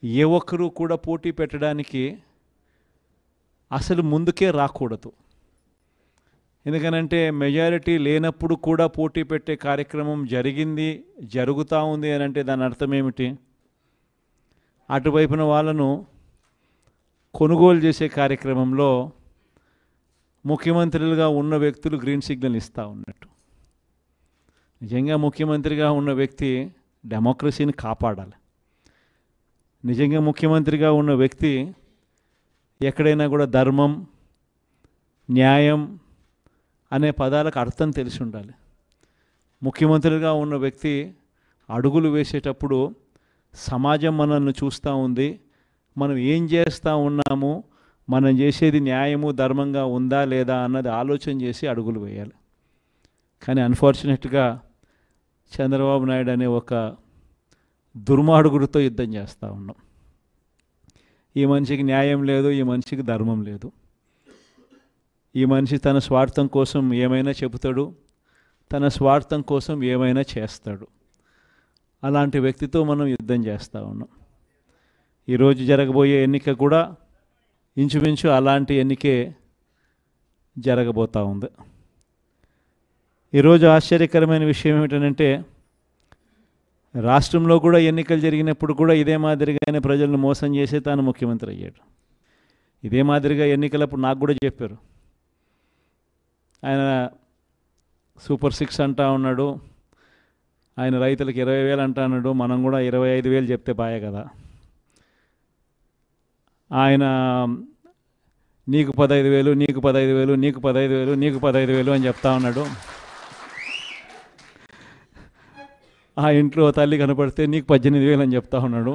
ఏ ఒక్కరూ కూడా పోటీ పెట్టడానికి అసలు ముందుకే రాకూడదు. ఎందుకనంటే మెజారిటీ లేనప్పుడు కూడా పోటీ పెట్టే కార్యక్రమం జరిగింది, జరుగుతూ ఉంది అని అంటే దాని అర్థం ఏమిటి? అటువైపున వాళ్ళను కొనుగోలు చేసే కార్యక్రమంలో ముఖ్యమంత్రులుగా ఉన్న వ్యక్తులు గ్రీన్ సిగ్నల్ ఇస్తూ ఉన్నట్టు. నిజంగా ముఖ్యమంత్రిగా ఉన్న వ్యక్తి డెమోక్రసీని కాపాడాలి. నిజంగా ముఖ్యమంత్రిగా ఉన్న వ్యక్తి ఎక్కడైనా కూడా ధర్మం, న్యాయం అనే పదాలకు అర్థం తెలిసి ఉండాలి. ముఖ్యమంత్రిగా ఉన్న వ్యక్తి అడుగులు వేసేటప్పుడు సమాజం మనల్ని చూస్తూ ఉంది, మనం ఏం చేస్తూ ఉన్నాము, మనం చేసేది న్యాయము ధర్మంగా ఉందా లేదా అన్నది ఆలోచన చేసి అడుగులు వేయాలి. కానీ అన్ఫార్చునేట్గా చంద్రబాబు నాయుడు అనే ఒక దుర్మార్గుడితో యుద్ధం చేస్తూ ఉన్నాం. ఈ మనిషికి న్యాయం లేదు, ఈ మనిషికి ధర్మం లేదు. ఈ మనిషి తన స్వార్థం కోసం ఏమైనా చెబుతాడు, తన స్వార్థం కోసం ఏమైనా చేస్తాడు. అలాంటి వ్యక్తితో మనం యుద్ధం చేస్తూ ఉన్నాం. ఈరోజు జరగబోయే ఎన్నిక కూడా ఇంచుమించు అలాంటి ఎన్నికే జరగబోతూ ఉంది. ఈరోజు ఆశ్చర్యకరమైన విషయం ఏమిటంటే రాష్ట్రంలో కూడా ఎన్నికలు జరిగినప్పుడు కూడా ఇదే మాదిరిగానే ప్రజలను మోసం చేసి తాను ముఖ్యమంత్రి అయ్యాడు. ఇదే మాదిరిగా ఎన్నికలప్పుడు నాకు కూడా చెప్పారు, ఆయన సూపర్ 6 అంటా ఉన్నాడు, ఆయన రైతులకు 20,000 అంటా ఉన్నాడు, మనం కూడా 25,000 చెప్తే బాయే కదా, ఆయన నీకు 15,000 నీకు 15,000 నీకు 15,000 నీకు 15,000 అని చెప్తా ఉన్నాడు. ఆ ఇంట్లో తల్లి కనపడితే నీకు 18,000 అని చెప్తా ఉన్నాడు.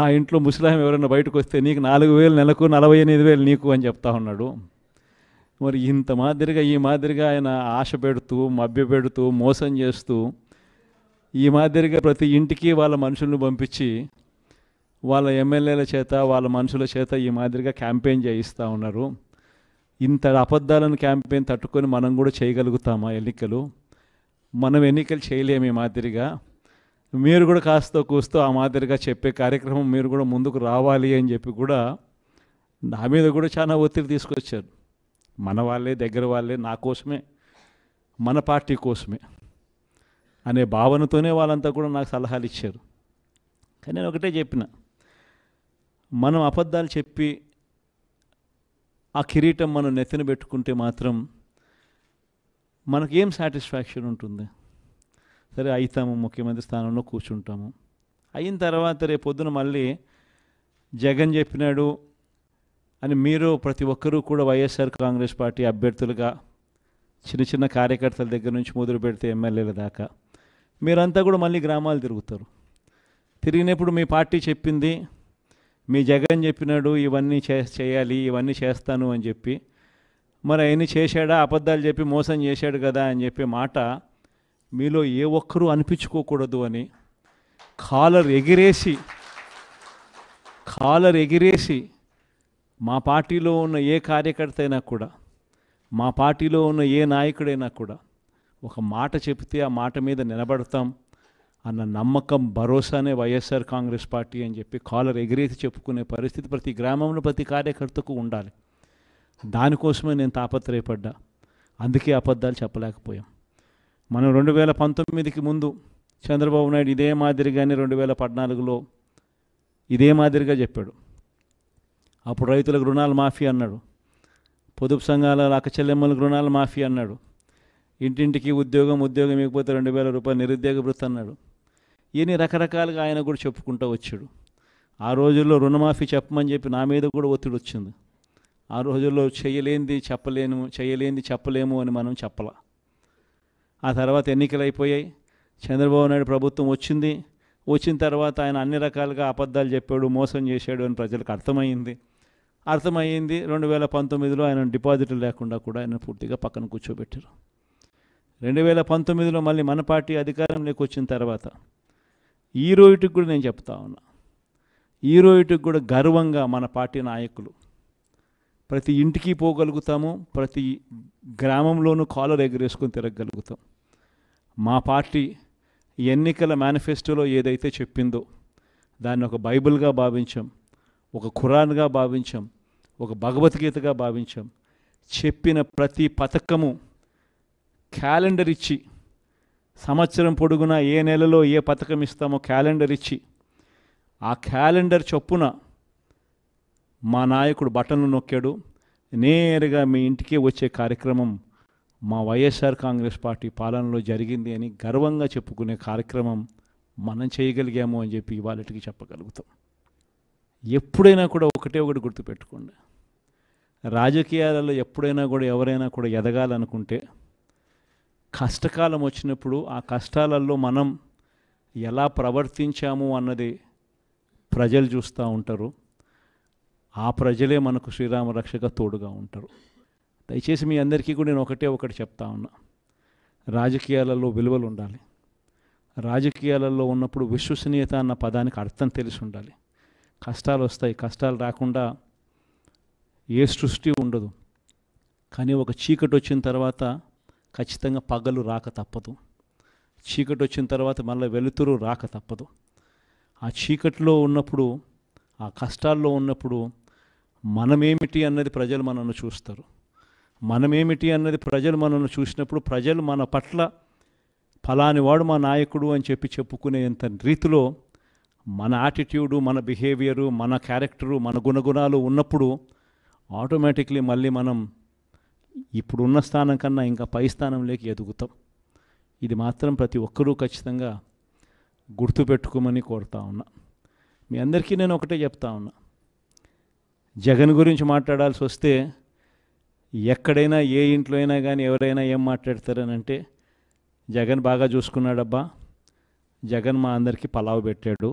ఆ ఇంట్లో ముస్లాం ఎవరైనా బయటకు వస్తే నీకు 4,000 నెలకు 48,000 నీకు అని చెప్తా ఉన్నాడు. మరి ఇంత మాదిరిగా ఈ మాదిరిగా ఆయన ఆశ పెడుతూ మభ్యపెడుతూ మోసం చేస్తూ ఈ మాదిరిగా ప్రతి ఇంటికి వాళ్ళ మనుషులను పంపించి వాళ్ళ ఎమ్మెల్యేల చేత వాళ్ళ మనుషుల చేత ఈ మాదిరిగా క్యాంపెయిన్ చేయిస్తూ ఉన్నారు. ఇంత అబద్ధాలను క్యాంపెయిన్ తట్టుకొని మనం కూడా చేయగలుగుతామా ఎన్నికలు? మనం ఎన్నికలు చేయలేము ఈ మాదిరిగా. మీరు కూడా కాస్త కూస్తూ ఆ మాదిరిగా చెప్పే కార్యక్రమం మీరు కూడా ముందుకు రావాలి అని చెప్పి కూడా నా మీద కూడా చాలా ఒత్తిడి తీసుకొచ్చారు. మన వాళ్ళే, దగ్గర వాళ్ళే, నా కోసమే, మన పార్టీ కోసమే అనే భావనతోనే వాళ్ళంతా కూడా నాకు సలహాలు ఇచ్చారు. కానీ నేను ఒకటే చెప్పిన, మనం అబద్ధాలు చెప్పి ఆ కిరీటం మనం నెత్తిన పెట్టుకుంటే మాత్రం మనకేం సాటిస్ఫాక్షన్ ఉంటుంది? సరే అవుతాము, ముఖ్యమంత్రి స్థానంలో కూర్చుంటాము, అయిన తర్వాత రేపు పొద్దున మళ్ళీ జగన్ చెప్పినాడు అని మీరు ప్రతి ఒక్కరూ కూడా వైఎస్ఆర్ కాంగ్రెస్ పార్టీ అభ్యర్థులుగా చిన్న చిన్న కార్యకర్తల దగ్గర నుంచి మొదలు పెడితే ఎమ్మెల్యేల దాకా మీరంతా కూడా మళ్ళీ గ్రామాలు తిరుగుతారు. తిరిగినప్పుడు మీ పార్టీ చెప్పింది, మీ జగన్ చెప్పినాడు ఇవన్నీ చేయాలి, ఇవన్నీ చేస్తాను అని చెప్పి, మరి అవన్నీ చేశాడా, అబద్ధాలు చెప్పి మోసం చేశాడు కదా అని చెప్పే మాట మీలో ఏ ఒక్కరూ అనిపించుకోకూడదు అని కాలర్ ఎగిరేసి మా పార్టీలో ఉన్న ఏ కార్యకర్త అయినా కూడా, మా పార్టీలో ఉన్న ఏ నాయకుడైనా కూడా ఒక మాట చెప్తే ఆ మాట మీద నిలబడతాం అన్న నమ్మకం, భరోసానే వైఎస్ఆర్ కాంగ్రెస్ పార్టీ అని చెప్పి కాలర్ ఎగిరేసి చెప్పుకునే పరిస్థితి ప్రతి గ్రామంలో ప్రతి కార్యకర్తకు ఉండాలి. దానికోసమే నేను తాపత్రయపడ్డా. అందుకే అబద్ధాలు చెప్పలేకపోయాం. మనం 2019కి ముందు చంద్రబాబు నాయుడు ఇదే మాదిరిగానే 2014లో ఇదే మాదిరిగా చెప్పాడు. అప్పుడు రైతులకు రుణాలు మాఫీ అన్నాడు, పొదుపు సంఘాల అక్క చెల్లెమ్మలకు రుణాలు మాఫీ అన్నాడు, ఇంటింటికి ఉద్యోగం ఇవ్వకపోతే 2,000 రూపాయలు నిరుద్యోగ భృతి అన్నాడు. ఇవన్నీ రకరకాలుగా ఆయన కూడా చెప్పుకుంటూ వచ్చాడు. ఆ రోజుల్లో రుణమాఫీ చెప్పమని చెప్పి నా మీద కూడా ఒత్తిడి వచ్చింది. ఆ రోజుల్లో చేయలేంది చెప్పలేము అని మనం చెప్పలా. ఆ తర్వాత ఎన్నికలు అయిపోయాయి, చంద్రబాబు నాయుడు ప్రభుత్వం వచ్చిన తర్వాత ఆయన అన్ని రకాలుగా అబద్ధాలు చెప్పాడు, మోసం చేశాడు అని ప్రజలకు అర్థమైంది. 2019లో ఆయన డిపాజిట్లు లేకుండా కూడా ఆయన పూర్తిగా పక్కన కూర్చోబెట్టారు. 2019లో మళ్ళీ మన పార్టీ అధికారంలోకి వచ్చిన తర్వాత ఈ రోజుకి కూడా నేను చెప్తా ఉన్నా, ఈ రోజుకి కూడా గర్వంగా మన పార్టీ నాయకులు ప్రతి ఇంటికి పోగలుగుతాము, ప్రతి గ్రామంలోనూ కాలర్ ఎగరేసుకొని తిరగగలుగుతాం. మా పార్టీ ఎన్నికల మేనిఫెస్టోలో ఏదైతే చెప్పిందో దాన్ని ఒక బైబిల్గా భావించాం, ఒక ఖురాన్గా భావించాం, ఒక భగవద్గీతగా భావించాం. చెప్పిన ప్రతి పథకము క్యాలెండర్ ఇచ్చి, సంవత్సరం పొడుగునా ఏ నెలలో ఏ పథకం ఇస్తామో క్యాలెండర్ ఇచ్చి, ఆ క్యాలెండర్ చొప్పున మా నాయకుడు బటన్లు నొక్కాడు. నేరుగా మీ ఇంటికే వచ్చే కార్యక్రమం మా వైఎస్ఆర్ కాంగ్రెస్ పార్టీ పాలనలో జరిగింది అని గర్వంగా చెప్పుకునే కార్యక్రమం మనం చేయగలిగాము అని చెప్పి ఇవాళకి చెప్పగలుగుతాం. ఎప్పుడైనా కూడా ఒకటి గుర్తుపెట్టుకోండి, రాజకీయాలలో ఎప్పుడైనా కూడా ఎవరైనా కూడా ఎదగాలనుకుంటే కష్టకాలం వచ్చినప్పుడు ఆ కష్టాలలో మనం ఎలా ప్రవర్తించాము అన్నది ప్రజలు చూస్తూ ఉంటారు. ఆ ప్రజలే మనకు శ్రీరామ రక్షగా తోడుగా ఉంటారు. దయచేసి మీ అందరికీ కూడా నేను ఒకటి చెప్తా ఉన్నా, రాజకీయాలలో విలువలు ఉండాలి. రాజకీయాలలో ఉన్నప్పుడు విశ్వసనీయత అన్న పదానికి అర్థం తెలిసి ఉండాలి. కష్టాలు వస్తాయి, కష్టాలు రాకుండా ఏ సృష్టి ఉండదు. కానీ ఒక చీకటి వచ్చిన తర్వాత ఖచ్చితంగా పగలు రాక తప్పదు. చీకటి వచ్చిన తర్వాత మళ్ళీ వెలుతురు రాక తప్పదు. ఆ చీకటిలో ఉన్నప్పుడు, ఆ కష్టాల్లో ఉన్నప్పుడు మనమేమిటి అన్నది ప్రజలు మనల్ని చూస్తారు. మనమేమిటి అన్నది ప్రజలు మనల్ని చూసినప్పుడు ప్రజలు మన పట్ల ఫలాని వాడు మా నాయకుడు అని చెప్పుకునేంత రీతిలో మన యాటిట్యూడు, మన బిహేవియరు, మన క్యారెక్టరు, మన గుణగుణాలు ఉన్నప్పుడు ఆటోమేటిక్లీ మళ్ళీ మనం ఇప్పుడున్న స్థానం కన్నా ఇంకా పై స్థానంలోకి ఎదుగుతాం. ఇది మాత్రం ప్రతి ఒక్కరూ ఖచ్చితంగా గుర్తుపెట్టుకోమని కోరుతా ఉన్నా. మీ అందరికీ నేను ఒకటే చెప్తా ఉన్నా, జగన్ గురించి మాట్లాడాల్సి వస్తే ఎక్కడైనా ఏ ఇంట్లో అయినా కానీ ఎవరైనా ఏం మాట్లాడతారనంటే, జగన్ బాగా చూసుకున్నాడబ్బా, జగన్ మా అందరికీ పలావ్ పెట్టాడు,